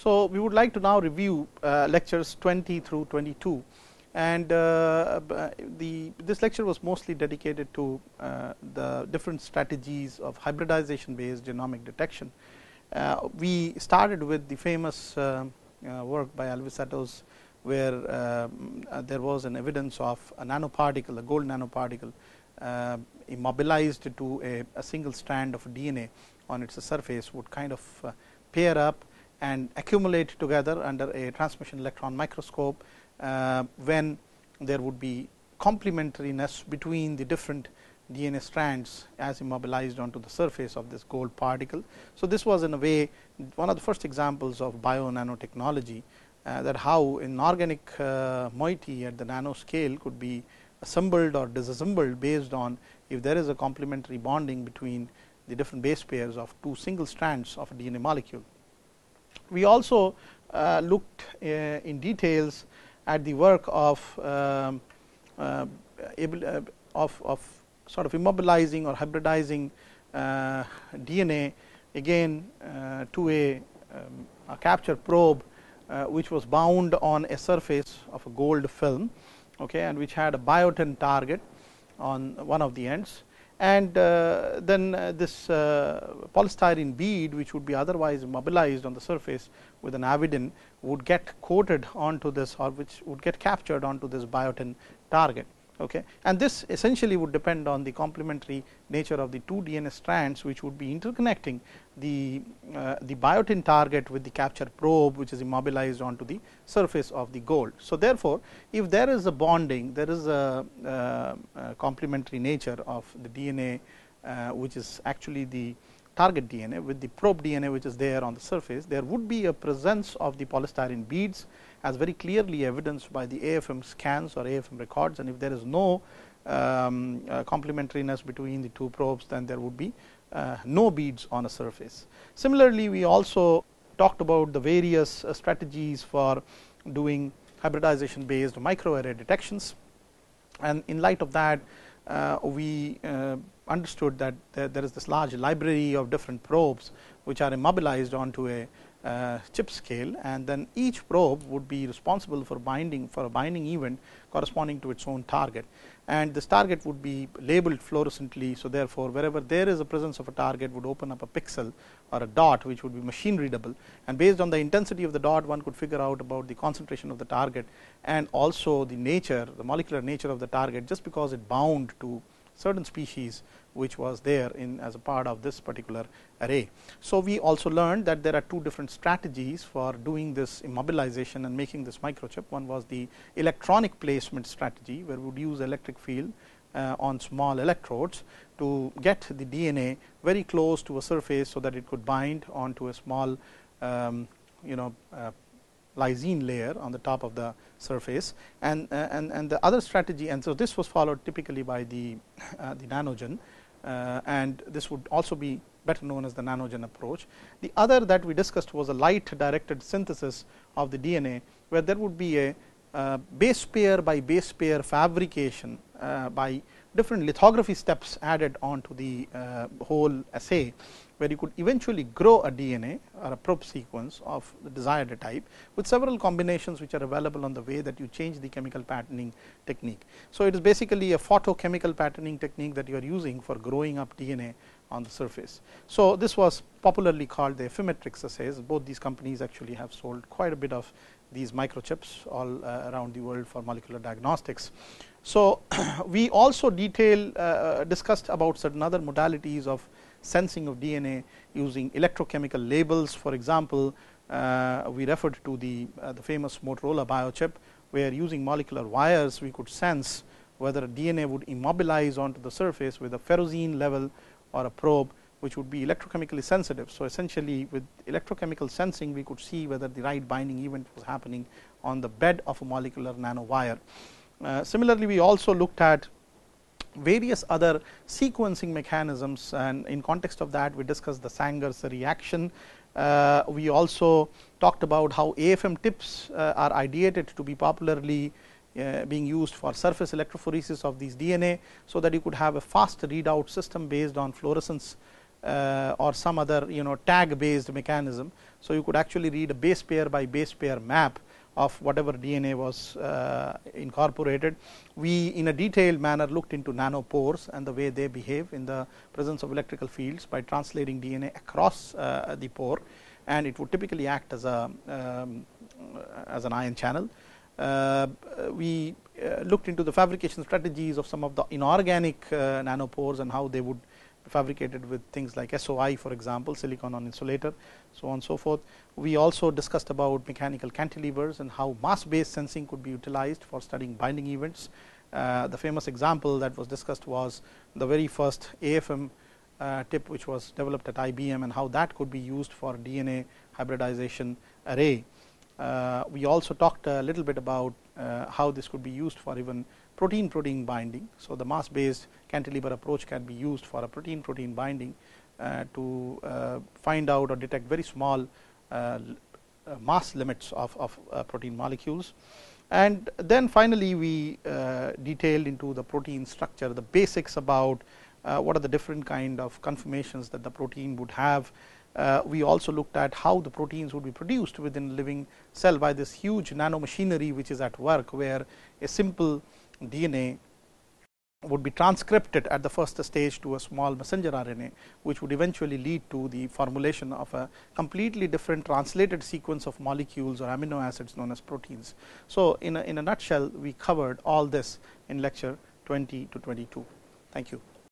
So, we would like to now review lectures 20 through 22, and this lecture was mostly dedicated to the different strategies of hybridization based genomic detection. We started with the famous work by Alvis et al., where there was an evidence of a nanoparticle, a gold nanoparticle immobilized to a single strand of DNA on its surface would kind of pair up and accumulate together under a transmission electron microscope when there would be complementariness between the different DNA strands as immobilized onto the surface of this gold particle. So, this was in a way one of the first examples of bio nanotechnology, that how an organic moiety at the nanoscale could be assembled or disassembled based on if there is a complementary bonding between the different base pairs of two single strands of a DNA molecule. We also looked in details at the work of sort of immobilizing or hybridizing DNA again to a capture probe which was bound on a surface of a gold film, okay, and which had a biotin target on one of the ends, and then this polystyrene bead, which would be otherwise immobilized on the surface with an avidin, would get coated onto this, or which would get captured onto this biotin target. Okay. And this essentially would depend on the complementary nature of the two DNA strands, which would be interconnecting the biotin target with the capture probe, which is immobilized onto the surface of the gold. So, therefore, if there is a bonding, there is a complementary nature of the DNA which is actually the target DNA with the probe DNA which is there on the surface, there would be a presence of the polystyrene beads as very clearly evidenced by the AFM scans or AFM records, and if there is no complementariness between the two probes, then there would be no beads on a surface. Similarly, we also talked about the various strategies for doing hybridization based microarray detections, and in light of that we understood that there is this large library of different probes which are immobilized onto a chip scale, and then each probe would be responsible for a binding event corresponding to its own target, and this target would be labeled fluorescently. So, therefore, wherever there is a presence of a target would open up a pixel or a dot which would be machine readable, and based on the intensity of the dot one could figure out about the concentration of the target and also the nature, the molecular nature of the target, just because it bound to certain species which was there in as a part of this particular array. So, we also learned that there are two different strategies for doing this immobilization and making this microchip. One was the electronic placement strategy, where we would use electric field on small electrodes to get the DNA very close to a surface, so that it could bind onto a small lysine layer on the top of the surface, and the other strategy, and so this was followed typically by the Nanogen, and this would also be better known as the Nanogen approach. The other that we discussed was a light directed synthesis of the DNA, where there would be a base pair by base pair fabrication by different lithography steps added onto the whole assay, where you could eventually grow a DNA or a probe sequence of the desired type with several combinations which are available on the way that you change the chemical patterning technique. So, it is basically a photochemical patterning technique that you are using for growing up DNA on the surface. So, this was popularly called the Ephemetrix assays. Both these companies actually have sold quite a bit of these microchips all around the world for molecular diagnostics. So, we also discussed about certain other modalities of sensing of DNA using electrochemical labels. For example, we referred to the famous Motorola biochip, where using molecular wires we could sense whether a DNA would immobilize onto the surface with a ferrozene level or a probe which would be electrochemically sensitive. So, essentially with electrochemical sensing we could see whether the right binding event was happening on the bed of a molecular nanowire. Similarly, we also looked at various other sequencing mechanisms, and in context of that we discussed the Sanger's reaction. We also talked about how AFM tips are ideated to be popularly being used for surface electrophoresis of these DNA, so that you could have a fast readout system based on fluorescence or some other tag based mechanism. So, you could actually read a base pair by base pair map of whatever DNA was incorporated. We in a detailed manner looked into nanopores and the way they behave in the presence of electrical fields by translating DNA across the pore, and it would typically act as a as an ion channel. We looked into the fabrication strategies of some of the inorganic nanopores and how they would be fabricated with things like SOI, for example, silicon on insulator, so on and so forth. We also discussed about mechanical cantilevers and how mass based sensing could be utilized for studying binding events. The famous example that was discussed was the very first AFM tip which was developed at IBM, and how that could be used for DNA hybridization array. We also talked a little bit about how this could be used for even protein-protein binding. So, the mass based cantilever approach can be used for a protein-protein binding to find out or detect very small mass limits of protein molecules. And then finally, we detailed into the protein structure, the basics about what are the different kind of conformations that the protein would have. We also looked at how the proteins would be produced within a living cell by this huge nanomachinery which is at work, where a simple DNA would be transcripted at the first stage to a small messenger RNA, which would eventually lead to the formulation of a completely different translated sequence of molecules or amino acids known as proteins. So, in a nutshell, we covered all this in lecture 20 to 22. Thank you.